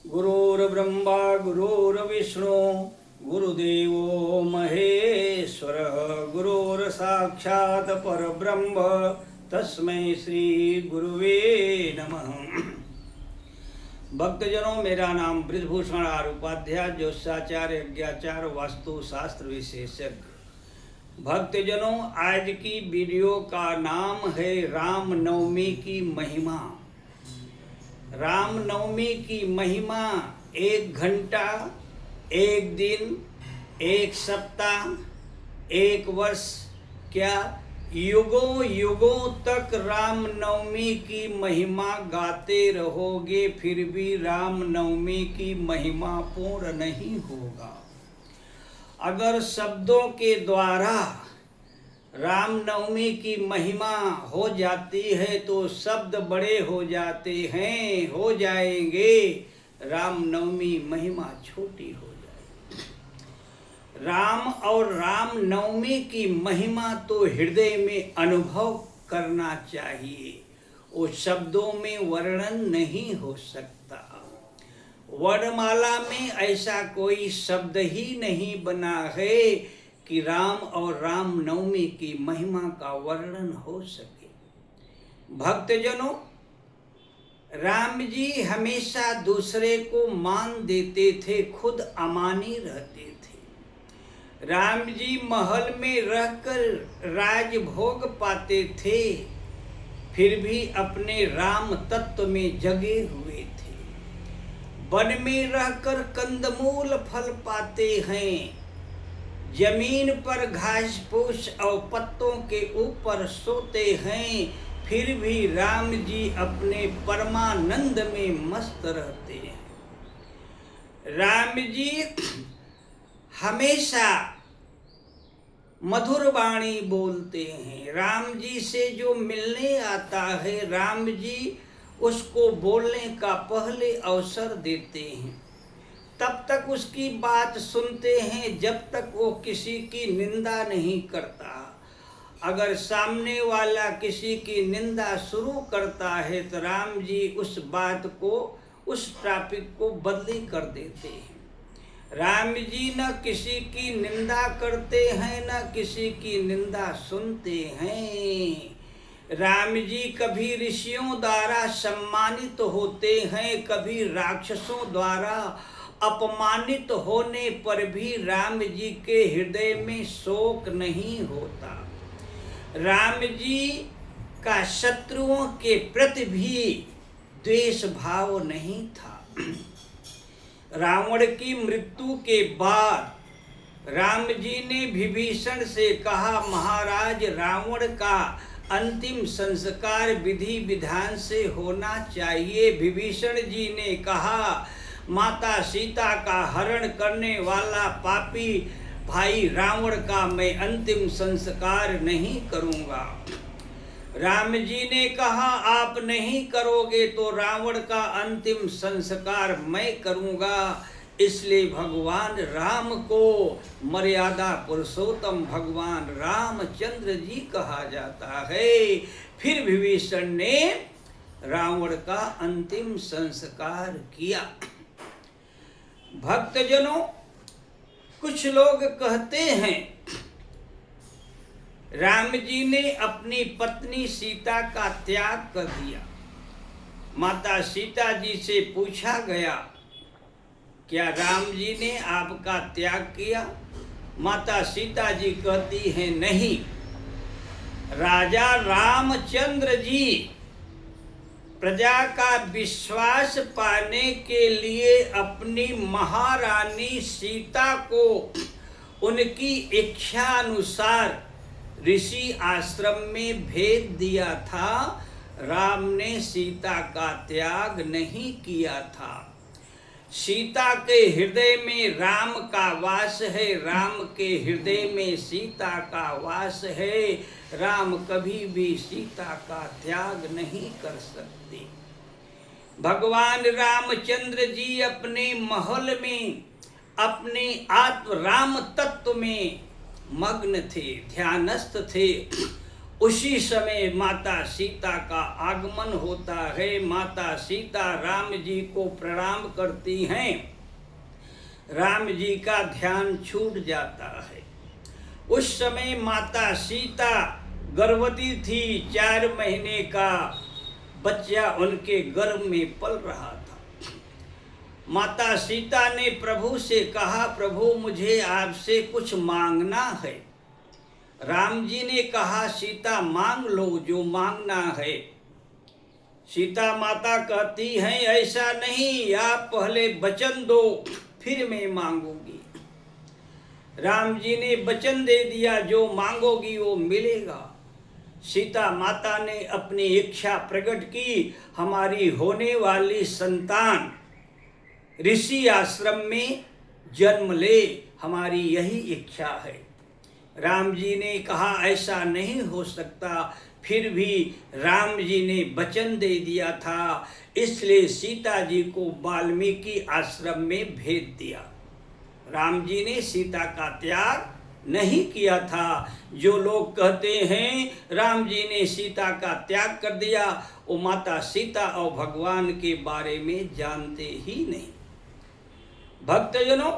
गुरुर्ब्रह्मा गुरुर्विष्णु गुरुदेवो महेश्वरः गुरुर्साक्षात् परब्रह्म तस्मै श्री गुरुवे नमः। भक्तजनों, मेरा नाम बृजभूषण आर उपाध्याय, ज्योतिषाचार्य, यज्ञाचार्य, वास्तु शास्त्र विशेषज्ञ। भक्तजनों, आज की वीडियो का नाम है रामनवमी की महिमा। रामनवमी की महिमा 1 घंटा, 1 दिन, 1 सप्ताह, 1 वर्ष, क्या युगों युगों तक रामनवमी की महिमा गाते रहोगे, फिर भी रामनवमी की महिमा पूर्ण नहीं होगा। अगर शब्दों के द्वारा रामनवमी की महिमा हो जाती है तो शब्द बड़े हो जाते हैं, हो जाएंगे, रामनवमी महिमा छोटी हो जाएगी। राम और रामनवमी की महिमा तो हृदय में अनुभव करना चाहिए, वो शब्दों में वर्णन नहीं हो सकता। वर्णमाला में ऐसा कोई शब्द ही नहीं बना है कि राम और रामनवमी की महिमा का वर्णन हो सके। भक्तजनों, राम जी हमेशा दूसरे को मान देते थे, खुद अमानी रहते थे। राम जी महल में रहकर राजभोग पाते थे, फिर भी अपने राम तत्व में जगे हुए थे। वन में रहकर कंदमूल फल पाते हैं, जमीन पर घास फूस और पत्तों के ऊपर सोते हैं, फिर भी राम जी अपने परमानंद में मस्त रहते हैं। राम जी हमेशा मधुर वाणी बोलते हैं। राम जी से जो मिलने आता है, राम जी उसको बोलने का पहले अवसर देते हैं, तब तक उसकी बात सुनते हैं जब तक वो किसी की निंदा नहीं करता। अगर सामने वाला किसी की निंदा शुरू करता है तो राम जी उस बात को, उस टॉपिक को बदली कर देते हैं। राम जी न किसी की निंदा करते हैं, न किसी की निंदा सुनते हैं। राम जी कभी ऋषियों द्वारा सम्मानित होते हैं, कभी राक्षसों द्वारा अपमानित होने पर भी राम जी के हृदय में शोक नहीं होता। राम जी का शत्रुओं के प्रति भी द्वेष भाव नहीं था। रावण की मृत्यु के बाद राम जी ने विभीषण से कहा, महाराज, रावण का अंतिम संस्कार विधि विधान से होना चाहिए। विभीषण जी ने कहा, माता सीता का हरण करने वाला पापी भाई रावण का मैं अंतिम संस्कार नहीं करूंगा। राम जी ने कहा, आप नहीं करोगे तो रावण का अंतिम संस्कार मैं करूंगा। इसलिए भगवान राम को मर्यादा पुरुषोत्तम भगवान रामचंद्र जी कहा जाता है। फिर विभीषण ने रावण का अंतिम संस्कार किया। भक्तजनों, कुछ लोग कहते हैं राम जी ने अपनी पत्नी सीता का त्याग कर दिया। माता सीता जी से पूछा गया, क्या राम जी ने आपका त्याग किया? माता सीता जी कहती हैं, नहीं, राजा रामचंद्र जी प्रजा का विश्वास पाने के लिए अपनी महारानी सीता को उनकी इच्छा अनुसार ऋषि आश्रम में भेज दिया था। राम ने सीता का त्याग नहीं किया था। सीता के हृदय में राम का वास है, राम के हृदय में सीता का वास है। राम कभी भी सीता का त्याग नहीं कर सकते। भगवान रामचंद्र जी अपने महल में अपने आत्म राम तत्व में मग्न थे, ध्यानस्थ थे। उसी समय माता सीता का आगमन होता है। माता सीता राम जी को प्रणाम करती हैं। राम जी का ध्यान छूट जाता है। उस समय माता सीता गर्भवती थी। 4 महीने का बच्चा उनके गर्भ में पल रहा था। माता सीता ने प्रभु से कहा, प्रभु मुझे आपसे कुछ मांगना है। राम जी ने कहा, सीता मांग लो जो मांगना है। सीता माता कहती हैं, ऐसा नहीं, आप पहले वचन दो फिर मैं मांगूंगी। राम जी ने वचन दे दिया, जो मांगोगी वो मिलेगा। सीता माता ने अपनी इच्छा प्रकट की, हमारी होने वाली संतान ऋषि आश्रम में जन्म ले, हमारी यही इच्छा है। राम जी ने कहा, ऐसा नहीं हो सकता। फिर भी राम जी ने वचन दे दिया था, इसलिए सीता जी को वाल्मीकि आश्रम में भेज दिया। राम जी ने सीता का त्याग नहीं किया था। जो लोग कहते हैं राम जी ने सीता का त्याग कर दिया, वो माता सीता और भगवान के बारे में जानते ही नहीं। भक्तजनों,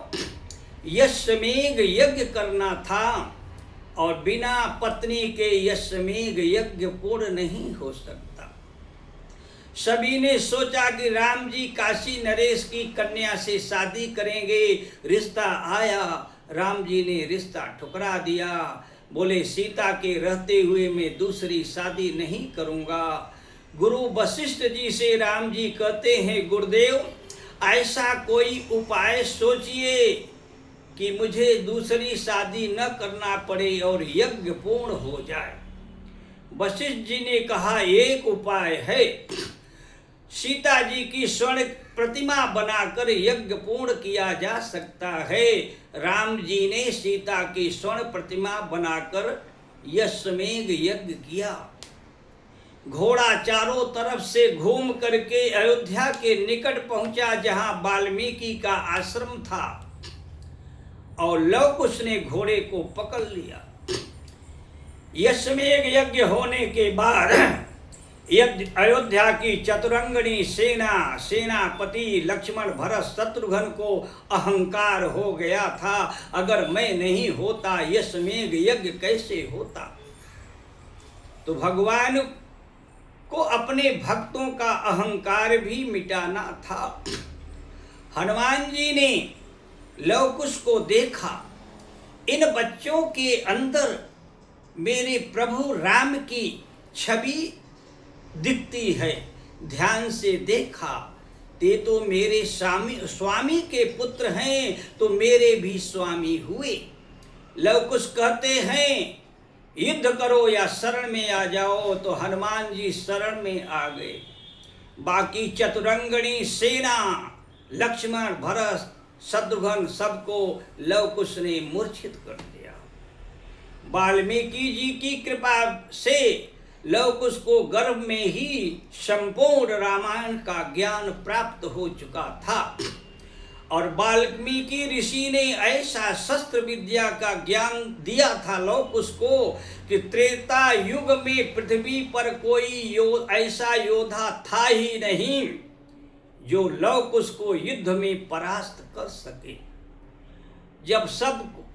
यशमेघ यज्ञ करना था और बिना पत्नी के यशमेघ यज्ञ पूर्ण नहीं हो सकता। सभी ने सोचा कि राम जी काशी नरेश की कन्या से शादी करेंगे। रिश्ता आया, राम जी ने रिश्ता ठुकरा दिया। बोले, सीता के रहते हुए मैं दूसरी शादी नहीं करूँगा। गुरु वशिष्ठ जी से राम जी कहते हैं, गुरुदेव ऐसा कोई उपाय सोचिए कि मुझे दूसरी शादी न करना पड़े और यज्ञ पूर्ण हो जाए। वशिष्ठ जी ने कहा, एक उपाय है, सीता जी की स्वर्ण प्रतिमा बनाकर यज्ञ पूर्ण किया जा सकता है। राम जी ने सीता की स्वर्ण प्रतिमा बनाकर यशमेघ यज्ञ किया। घोड़ा चारों तरफ से घूम करके अयोध्या के निकट पहुंचा, जहां वाल्मीकि का आश्रम था, और लव कुश ने घोड़े को पकड़ लिया। यशमेघ यज्ञ होने के बाद अयोध्या की चतुरंगनी सेनापति लक्ष्मण भरत शत्रुघ्न को अहंकार हो गया था, अगर मैं नहीं होता यशमेघ यज्ञ कैसे होता। तो भगवान को अपने भक्तों का अहंकार भी मिटाना था। हनुमान जी ने लव कुश को देखा, इन बच्चों के अंदर मेरे प्रभु राम की छवि दिखती है। ध्यान से देखा, ते तो मेरे स्वामी के पुत्र हैं, तो मेरे भी स्वामी हुए। लव कुश कहते हैं, युद्ध करो या शरण में आ जाओ, तो हनुमान जी शरण में आ गए। बाकी चतुरंगणी सेना लक्ष्मण भरत शत्रुघ्न सबको लव कुश ने मूर्छित कर दिया। वाल्मीकि जी की कृपा से लव कुश को गर्भ में ही संपूर्ण रामायण का ज्ञान प्राप्त हो चुका था, और वाल्मीकि ऋषि ने ऐसा शस्त्र विद्या का ज्ञान दिया था लव कुश को कि त्रेता युग में पृथ्वी पर कोई ऐसा योद्धा था ही नहीं जो लव कुश को युद्ध में परास्त कर सके। जब सब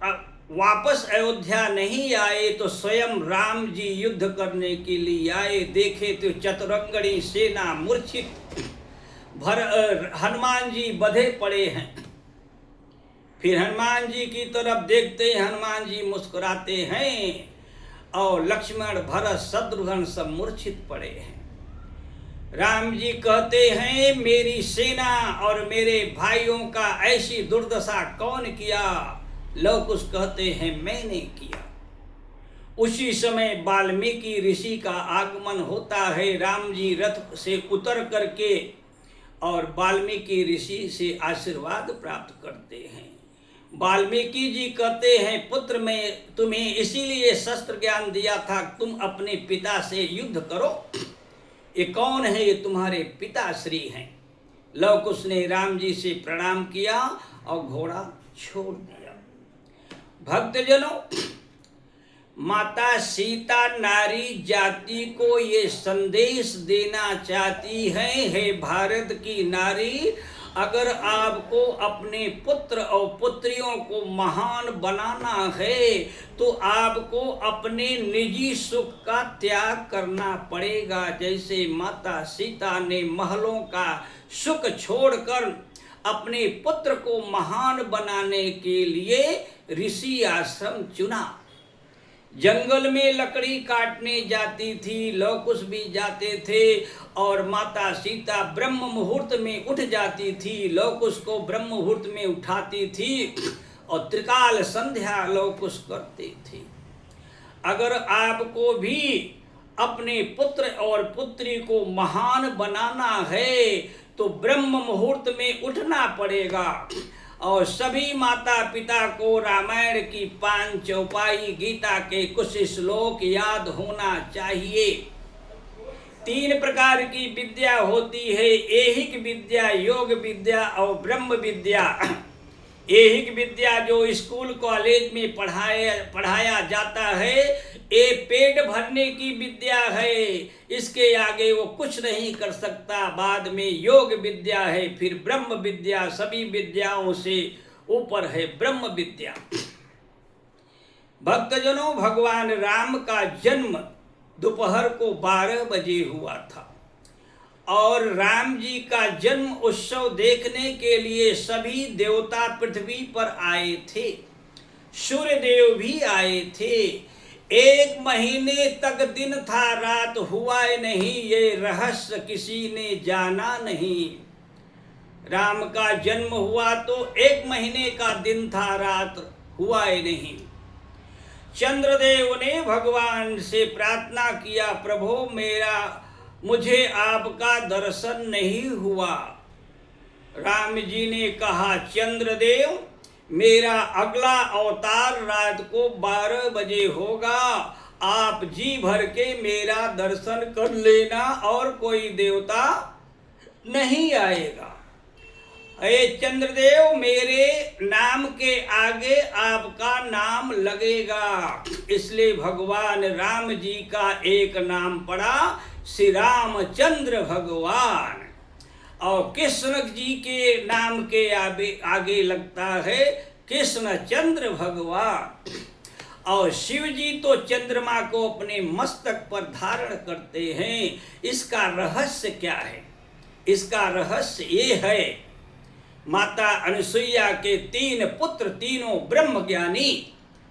वापस अयोध्या नहीं आए तो स्वयं राम जी युद्ध करने के लिए आए। देखे तो चतुरंगणी सेना मूर्छित, हनुमान जी बंधे पड़े हैं। फिर हनुमान जी की तरफ देखते हैं, हनुमान जी मुस्कुराते हैं, और लक्ष्मण भरत शत्रुघ्न सब मूर्छित पड़े हैं। राम जी कहते हैं, मेरी सेना और मेरे भाइयों का ऐसी दुर्दशा कौन किया। लव कुश कहते हैं, मैंने किया। उसी समय वाल्मीकि ऋषि का आगमन होता है। राम जी रथ से उतर करके और वाल्मीकि ऋषि से आशीर्वाद प्राप्त करते हैं। वाल्मीकि जी कहते हैं, पुत्र मैं तुम्हें इसीलिए शस्त्र ज्ञान दिया था, तुम अपने पिता से युद्ध करो। ये कौन है? ये तुम्हारे पिताश्री हैं। लव कुश ने राम जी से प्रणाम किया और घोड़ा छोड़ दिया। भक्तजनों, माता सीता नारी जाति को ये संदेश देना चाहती हैं, हे भारत की नारी, अगर आपको अपने पुत्र और पुत्रियों को महान बनाना है तो आपको अपने निजी सुख का त्याग करना पड़ेगा। जैसे माता सीता ने महलों का सुख छोड़कर अपने पुत्र को महान बनाने के लिए ऋषि आश्रम चुना। जंगल में लकड़ी काटने जाती थी, लवकुश भी जाते थे, और माता सीता ब्रह्म मुहूर्त में उठ जाती थी, लवकुश को ब्रह्म मुहूर्त में उठाती थी और त्रिकाल संध्या लवकुश करते थे। अगर आपको भी अपने पुत्र और पुत्री को महान बनाना है तो ब्रह्म मुहूर्त में उठना पड़ेगा। और सभी माता पिता को रामायण की 5 चौपाई, गीता के कुछ श्लोक याद होना चाहिए। 3 प्रकार की विद्या होती है, ऐहिक विद्या, योग विद्या और ब्रह्म विद्या। ऐहिक विद्या जो स्कूल कॉलेज में पढ़ाया जाता है, ये पेट भरने की विद्या है, इसके आगे वो कुछ नहीं कर सकता। बाद में योग विद्या है, फिर ब्रह्म विद्या, सभी विद्याओं से ऊपर है ब्रह्म विद्या। भक्तजनों, भगवान राम का जन्म दोपहर को 12 बजे हुआ था और राम जी का जन्म उत्सव देखने के लिए सभी देवता पृथ्वी पर आए थे, सूर्य देव भी आए थे। 1 महीने तक दिन था, रात हुआ नहीं, ये रहस्य किसी ने जाना नहीं। राम का जन्म हुआ तो 1 महीने का दिन था, रात हुआ नहीं। चंद्रदेव ने भगवान से प्रार्थना किया, प्रभु मुझे आपका दर्शन नहीं हुआ। राम जी ने कहा, चंद्रदेव, मेरा अगला अवतार रात को 12 बजे होगा, आप जी भर के मेरा दर्शन कर लेना और कोई देवता नहीं आएगा। अरे चंद्रदेव, मेरे नाम के आगे आपका नाम लगेगा। इसलिए भगवान राम जी का एक नाम पड़ा श्री रामचंद्र भगवान, और कृष्ण जी के नाम के आगे लगता है कृष्ण चंद्र भगवान। और शिव जी तो चंद्रमा को अपने मस्तक पर धारण करते हैं। इसका रहस्य क्या है? इसका रहस्य ये है, माता अनुसुईया के 3 पुत्र, तीनों ब्रह्म ज्ञानी,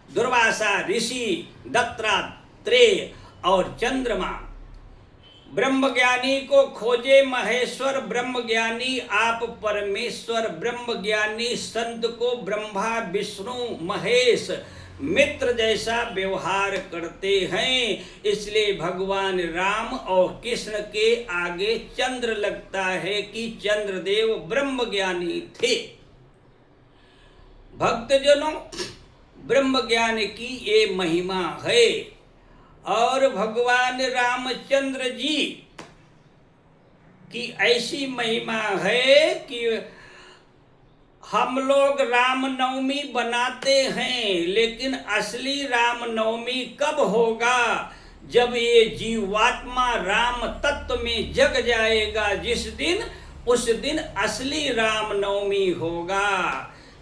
दुर्वासा ऋषि, दत्तात्रेय और चंद्रमा। ब्रह्मज्ञानी को खोजे महेश्वर, ब्रह्मज्ञानी आप परमेश्वर। ब्रह्मज्ञानी संत को ब्रह्मा विष्णु महेश मित्र जैसा व्यवहार करते हैं। इसलिए भगवान राम और कृष्ण के आगे चंद्र लगता है कि चंद्रदेव ब्रह्मज्ञानी थे। भक्तजनों, ब्रह्मज्ञान की ये महिमा है। और भगवान रामचंद्र जी की ऐसी महिमा है कि हम लोग रामनवमी बनाते हैं, लेकिन असली रामनवमी कब होगा? जब ये जीवात्मा राम तत्व में जग जाएगा, जिस दिन, उस दिन असली रामनवमी होगा।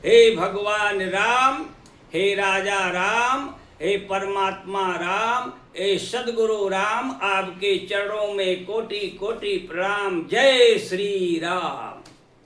हे भगवान राम, हे राजा राम, हे परमात्मा राम, हे सदगुरु राम, आपके चरणों में कोटि कोटि प्रणाम। जय श्री राम।